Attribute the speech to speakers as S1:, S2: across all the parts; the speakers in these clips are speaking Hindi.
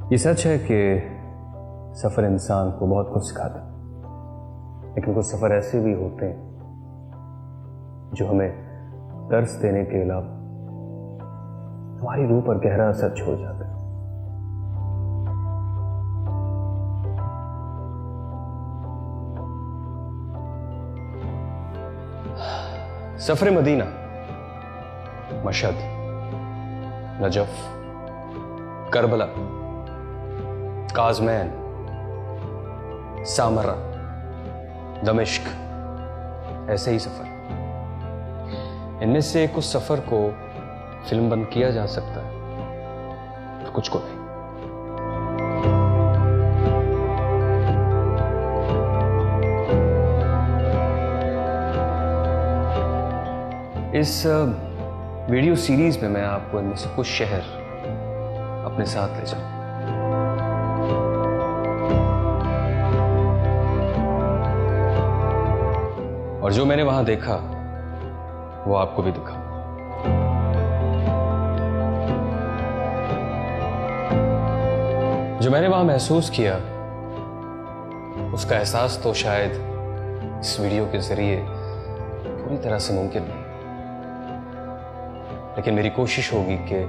S1: ये सच है कि सफ़र इंसान को बहुत कुछ सिखाता है, लेकिन कुछ सफ़र ऐसे भी होते हैं जो हमें दर्स देने के अलावा हमारी रूह पर गहरा असर छोड़ जाते हैं। सफ़र Medina, Mashhad, Najaf, Karbala, Kazmain, Samra, दमिश्क, ऐसे ही सफ़र। इनमें से कुछ सफ़र को फिल्म बंद किया जा सकता है, तो कुछ को नहीं। इस वीडियो सीरीज में मैं आपको इनमें से कुछ शहर अपने साथ ले जाऊं। और जो मैंने वहां देखा वो आपको भी दिखा। जो मैंने वहां महसूस किया उसका एहसास तो शायद इस वीडियो के जरिए पूरी तरह से मुमकिन नहीं, लेकिन मेरी कोशिश होगी कि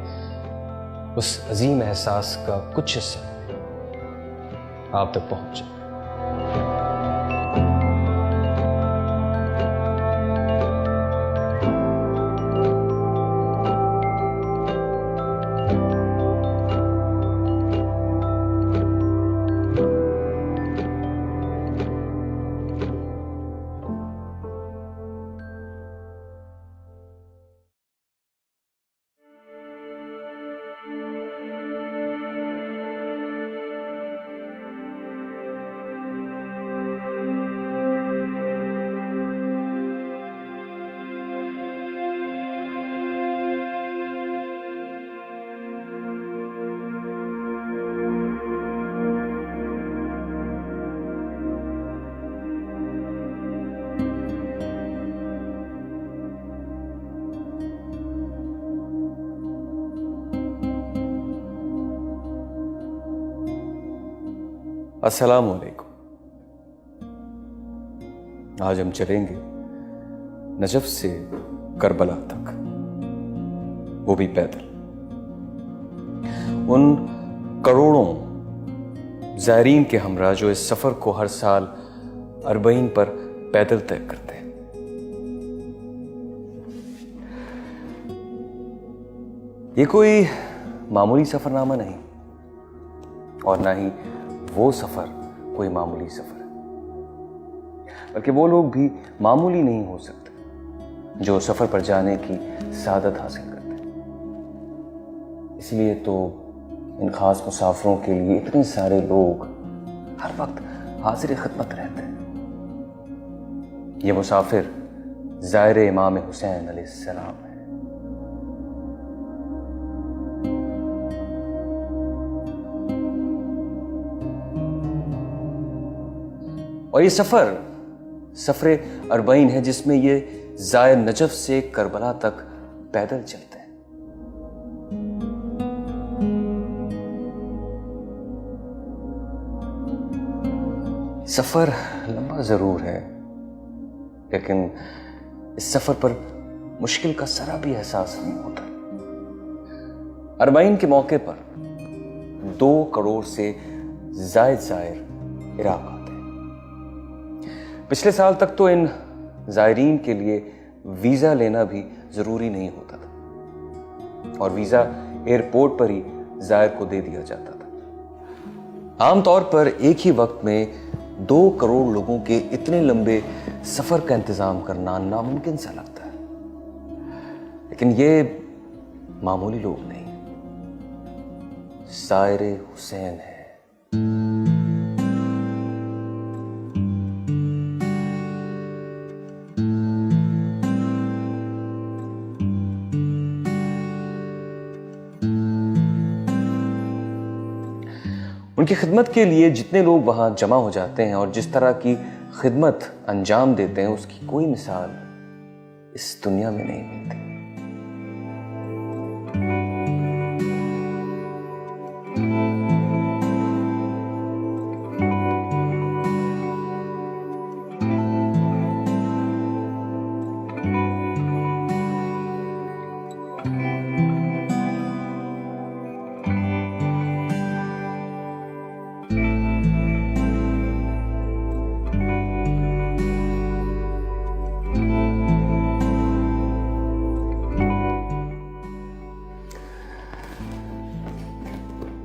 S1: उस अजीम एहसास का कुछ हिस्सा आप तक पहुंच जाए। अस्सलाम वालेकुम। आज हम चलेंगे नजफ से करबला तक, वो भी पैदल। उन करोड़ों ज़ायरीन के हमरा जो इस सफ़र को हर साल अरबईन पर पैदल तय करते हैं। ये कोई मामूली सफ़रनामा नहीं, और ना ही वो सफ़र कोई मामूली सफ़र है, बल्कि वो लोग भी मामूली नहीं हो सकते जो सफ़र पर जाने की सादत हासिल करते हैं। इसलिए तो इन खास मुसाफिरों के लिए इतने सारे लोग हर वक्त हाजिर खिदमत रहते हैं। ये मुसाफिर ज़ायर इमाम हुसैन अलैहिस्सलाम है। और ये सफ़र अरबईन है जिसमें ये ज़ायर नजफ से करबला तक पैदल चलते हैं। सफ़र लंबा ज़रूर है, लेकिन इस सफ़र पर मुश्किल का ज़रा भी एहसास नहीं होता। अरबईन के मौके पर 2 करोड़ से ज़ायद ज़ायर इराक आते हैं। पिछले साल तक तो इन ज़ायरीन के लिए वीज़ा लेना भी ज़रूरी नहीं होता था, और वीज़ा एयरपोर्ट पर ही ज़ायर को दे दिया जाता था। आमतौर पर एक ही वक्त में 2 करोड़ लोगों के इतने लंबे सफ़र का इंतज़ाम करना नामुमकिन सा लगता है, लेकिन ये मामूली लोग नहीं, ज़ायर हुसैन है। उनकी खिदमत के लिए जितने लोग वहां जमा हो जाते हैं और जिस तरह की खिदमत अंजाम देते हैं, उसकी कोई मिसाल इस दुनिया में नहीं मिलती।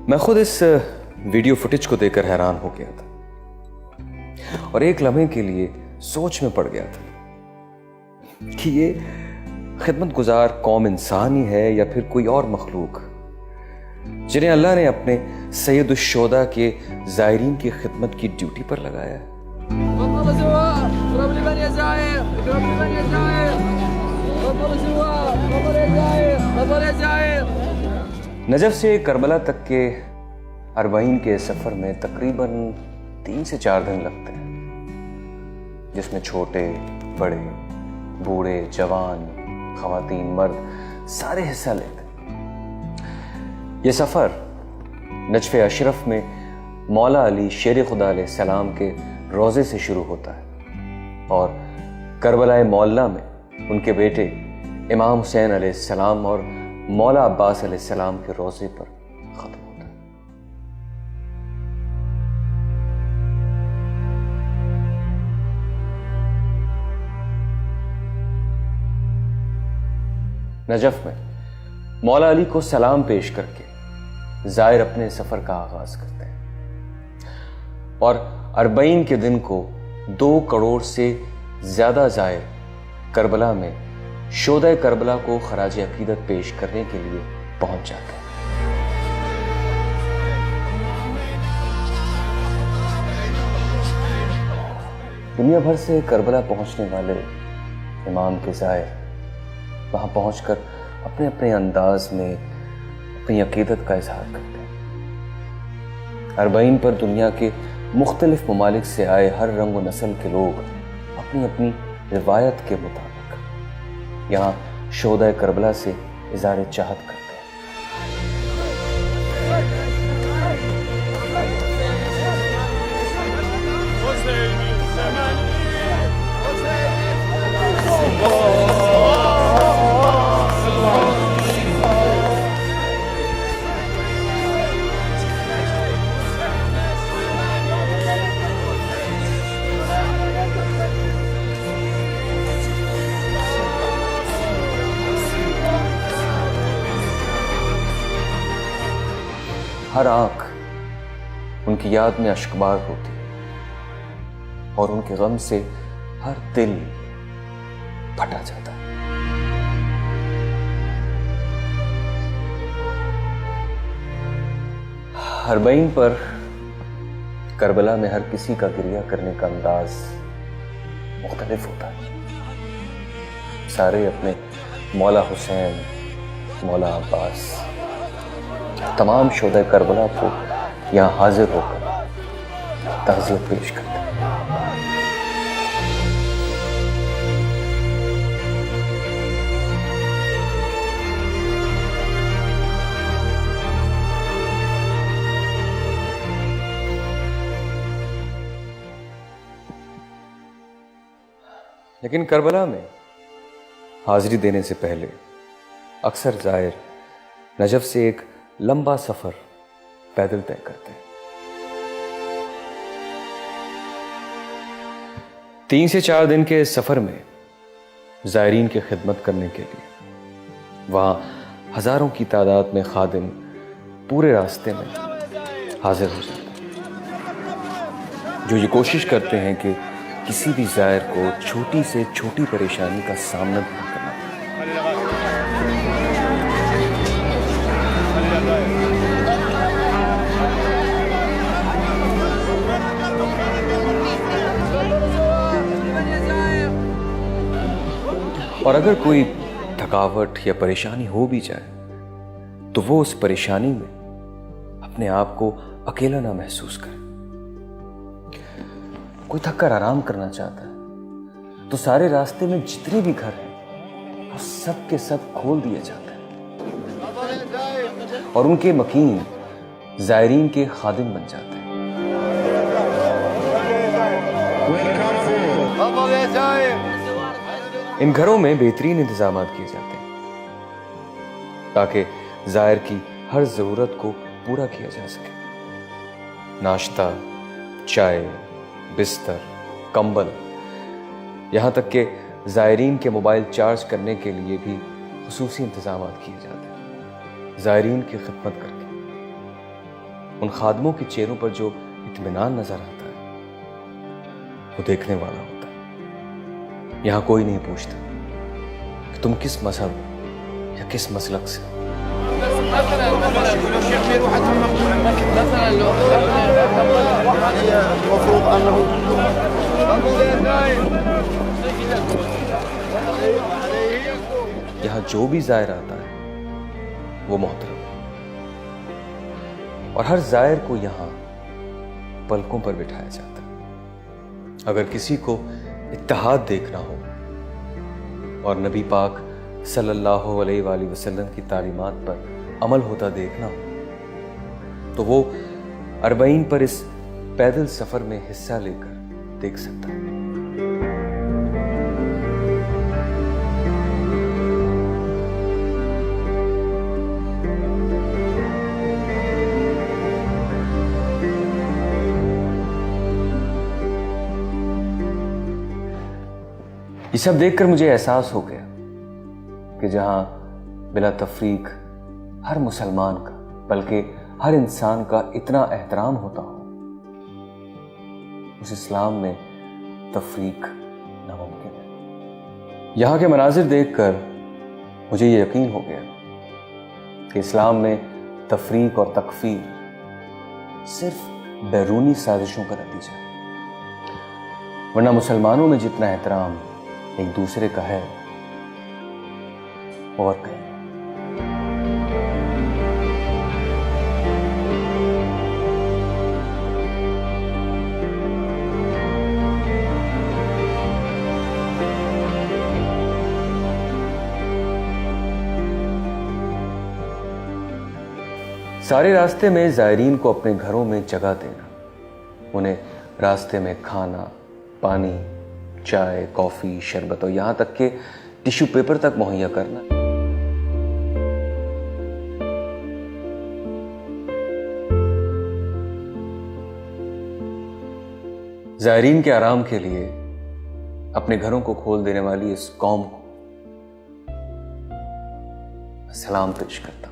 S1: मैं खुद इस वीडियो फुटेज को देखकर हैरान हो गया था और एक लम्हे के लिए सोच में पड़ गया था कि ये खिदमत गुजार कौम इंसान ही है या फिर कोई और मखलूक, जिन्हें अल्लाह ने अपने सैयदुश्शोदा के ज़ायरीन की खिदमत की ड्यूटी पर लगाया है। नजफ से करबला तक के अरबाइन के सफर में तकरीबन 3 से 4 दिन लगते हैं, जिसमें छोटे बड़े बूढ़े जवान खवातीन मर्द सारे हिस्सा लेते हैं। ये सफर नजफ अशरफ में मौला अली शेर खुदा अलैहिस्सलाम के रोजे से शुरू होता है और करबला मौला में उनके बेटे इमाम हुसैन अलैहिस्सलाम और मौला अब्बास अलैहिस्सलाम के रोजे पर खत्म होता है। नजफ में मौला अली को सलाम पेश करके जायर अपने सफर का आगाज करते हैं और अरबईन के दिन को 2 करोड़ से ज्यादा जायर करबला में शोदा करबला को खराज अकीदत पेश करने के लिए पहुंच जाते हैं। दुनिया भर से करबला पहुंचने वाले इमाम के जायर वहां पहुंचकर अपने अपने अंदाज में अपनी अकीदत का इजहार करते हैं। अरबईन पर दुनिया के मुख्तलिफ ममालिक से आए हर रंग व नस्ल के लोग अपनी अपनी रिवायत के मुताबिक यहाँ शोदा करबला से इज़हार चाहत करते हैं। हर आंख उनकी याद में अश्कबार होती है और उनके गम से हर दिल फटा जाता है। अरबईन पर करबला में हर किसी का गिरिया करने का अंदाज मुख्तलिफ होता है। सारे अपने मौला हुसैन, मौला अब्बास, तमाम शोदा करबला को यहाँ हाजिर होकर ताज़ियत पेश करते हैं। लेकिन करबला में हाजिरी देने से पहले अक्सर जायर नजफ से एक लंबा सफर पैदल तय करते हैं। 3 से 4 दिन के सफर में जायरीन की खिदमत करने के लिए वहां हजारों की तादाद में खादिम पूरे रास्ते में हाजिर हो जाते हैं, जो ये कोशिश करते हैं कि किसी भी जायर को छोटी से छोटी परेशानी का सामना नहीं करना पड़े। और अगर कोई थकावट या परेशानी हो भी जाए तो वो उस परेशानी में अपने आप को अकेला ना महसूस करे। कोई थक कर आराम करना चाहता है तो सारे रास्ते में जितने भी घर हैं वो सब के सब खोल दिए जाते हैं और उनके मकीन जायरीन के खादिम बन जाते हैं। इन घरों में बेहतरीन इंतजाम किए जाते हैं ताकि जायर की हर जरूरत को पूरा किया जा सके। नाश्ता, चाय, बिस्तर, कंबल, यहाँ तक कि जायरीन के मोबाइल चार्ज करने के लिए भी खुसूसी इंतजाम किए जाते हैं। जायरीन की खिदमत करके उन खादमों के चेहरों पर जो इत्मीनान नजर आता है वो देखने वाला होता है। यहाँ कोई नहीं पूछता कि तुम किस मजहब या किस मसलक से हो। यहाँ जो भी जायर आता है वो मोहतरम है और हर जायर को यहाँ पलकों पर बिठाया जाता है। अगर किसी को इत्तेहाद देखना हो और नबी पाक सल्लल्लाहु अलैहि वसल्लम की तालीमात पर अमल होता देखना हो तो वो अरबईन पर इस पैदल सफर में हिस्सा लेकर देख सकता है। ये सब देखकर मुझे एहसास हो गया कि जहां बिला तफरीक हर मुसलमान का बल्कि हर इंसान का इतना एहतराम होता हो उस इस्लाम में तफरीक नामुमकिन है। यहाँ के मनाजिर देखकर मुझे ये यकीन हो गया कि इस्लाम में तफरीक और तकफीर सिर्फ बैरूनी साजिशों का नतीजा है, वरना मुसलमानों में जितना एहतराम एक दूसरे का है और कहीं। सारे रास्ते में जायरीन को अपने घरों में जगह देना, उन्हें रास्ते में खाना, पानी, चाय, कॉफी, शरबत और यहां तक के टिश्यू पेपर तक मुहैया करना। जायरीन के आराम के लिए अपने घरों को खोल देने वाली इस कौम को सलाम पेश करता हूं।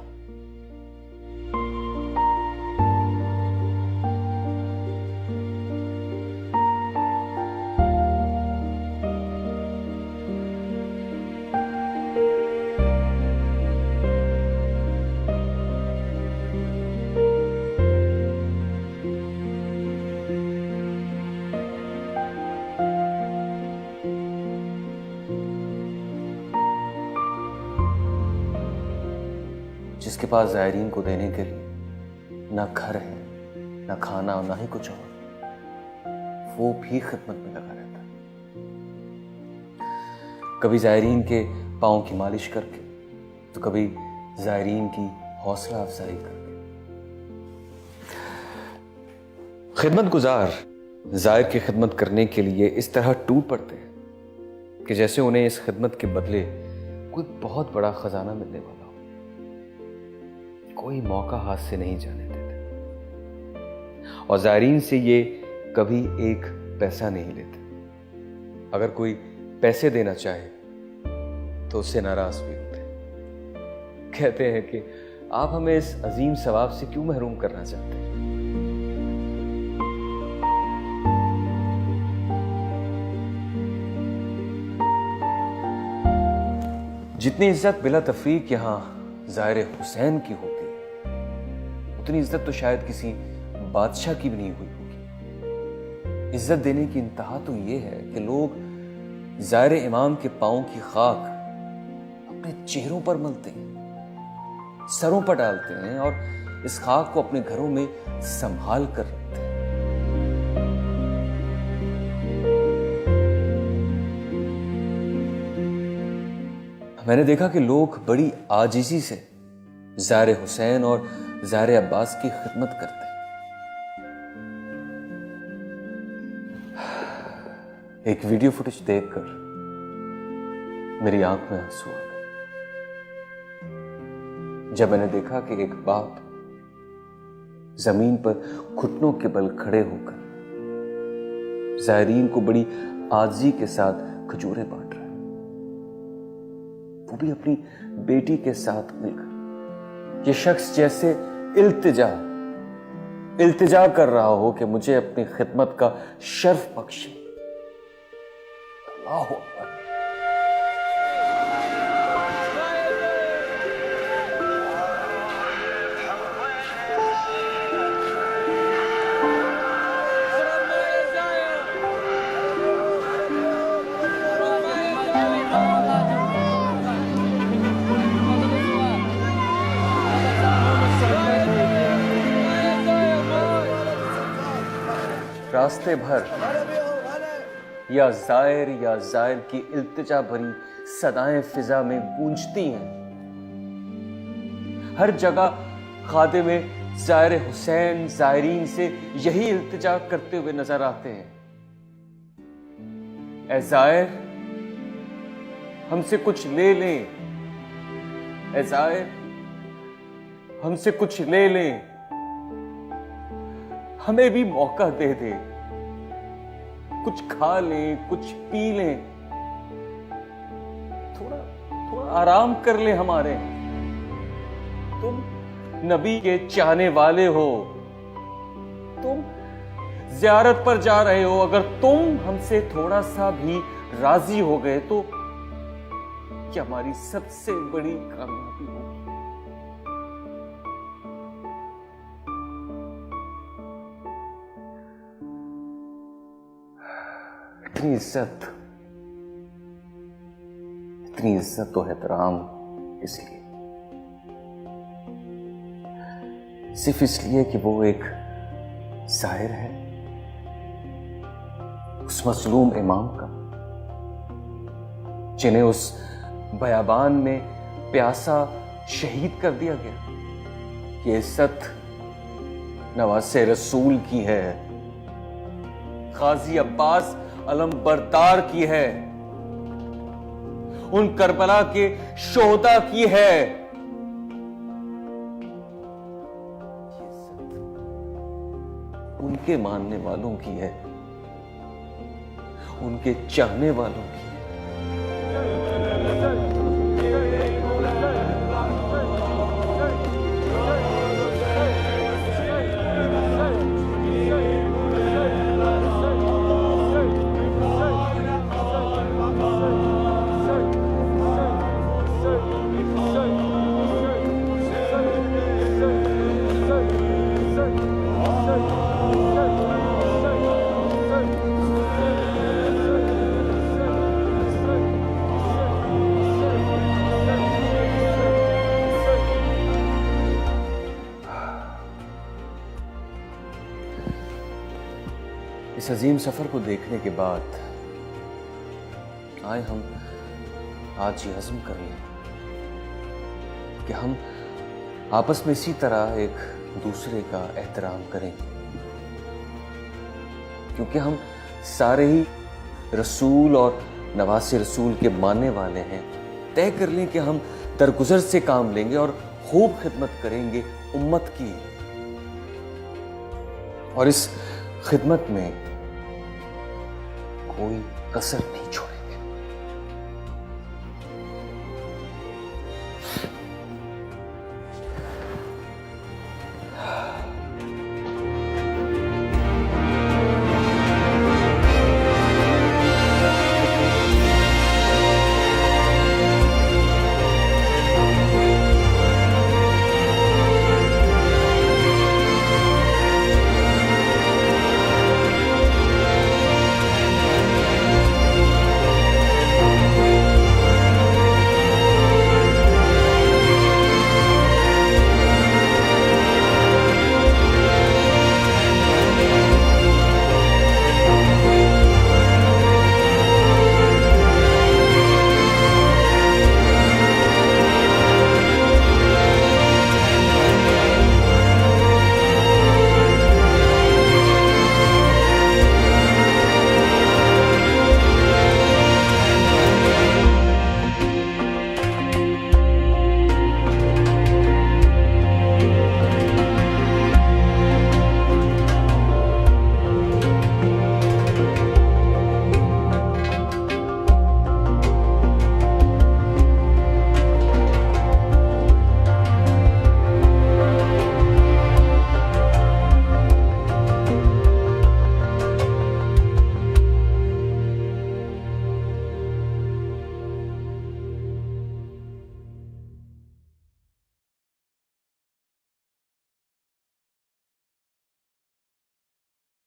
S1: जिसके पास जायरीन को देने के लिए ना घर है, ना खाना और ना ही कुछ और, वो भी खिदमत में लगा रहता है। कभी जायरीन के पाँव की मालिश करके तो कभी जायरीन की हौसला अफजाई करके। खिदमत गुजार जायर की खिदमत करने के लिए इस तरह टूट पड़ते हैं कि जैसे उन्हें इस खिदमत के बदले कोई बहुत बड़ा खजाना मिलने वाला हो। कोई मौका हाथ से नहीं जाने देते और जायरीन से ये कभी एक पैसा नहीं लेते। अगर कोई पैसे देना चाहे तो उससे नाराज भी होते हैं। कहते हैं कि आप हमें इस अजीम सवाब से क्यों महरूम करना चाहते हैं। जितनी इज्जत बिला तफरीक यहां जायर हुसैन की होती है उतनी इज्जत तो शायद किसी बादशाह की भी नहीं हुई होगी। इज्जत देने की इंतहा तो ये है कि लोग जायर इमाम के पांव की खाक अपने चेहरों पर मलते हैं, सरों पर डालते हैं और इस खाक को अपने घरों में संभाल कर रखते हैं। मैंने देखा कि लोग बड़ी आजिज़ी से ज़ाहिर हुसैन और ज़ाहिर अब्बास की खिदमत करते हैं। एक वीडियो फुटेज देखकर मेरी आंख में आंसू आ गए जब मैंने देखा कि एक बाप जमीन पर घुटनों के बल खड़े होकर ज़ायरीन को बड़ी आजी के साथ खजूरें बांट रहा है, वो भी अपनी बेटी के साथ मिलकर। ये शख्स जैसे इल्तिजा कर रहा हो कि मुझे अपनी खिदमत का शर्फ बख्शे। अल्लाह अकबर। रास्ते भर या जायर की इल्तिजा भरी सदाएं फिजा में गूंजती हैं। हर जगह खादिम ज़ाहिर हुसैन ज़ायरीन से यही इल्तिजा करते हुए नजर आते हैं। ऐ ज़ाहिर, हमसे कुछ ले लें। ऐ ज़ाहिर, हमसे कुछ ले लें। हमें भी मौका दे दे, कुछ खा लें, कुछ पी लें, थोड़ा आराम कर ले हमारे। तुम नबी के चाहने वाले हो, तुम ज़ियारत पर जा रहे हो। अगर तुम हमसे थोड़ा सा भी राजी हो गए तो क्या हमारी सबसे बड़ी कामयाबी होगी। इतनी इज्जत तो एहतराम इसलिए, सिर्फ इसलिए कि वो एक ज़ाहिर है उस मज़लूम इमाम का, जिन्हें उस बयाबान में प्यासा शहीद कर दिया गया। ये इज्जत नवासे रसूल की है, गाजी अब्बास अलम बरदार की है, उन करबला के शोहदा की है। उनके मानने वालों की है, उनके चाहने वालों की है। इस अजीम सफर को देखने के बाद आए हम आज ये अज़्म कर लें कि हम आपस में इसी तरह एक दूसरे का एहतराम करें, क्योंकि हम सारे ही रसूल और नवासे रसूल के मानने वाले हैं। तय कर लें कि हम दरगुजर से काम लेंगे और खूब खिदमत करेंगे उम्मत की, और इस खिदमत में कोई कसर नहीं छोड़े।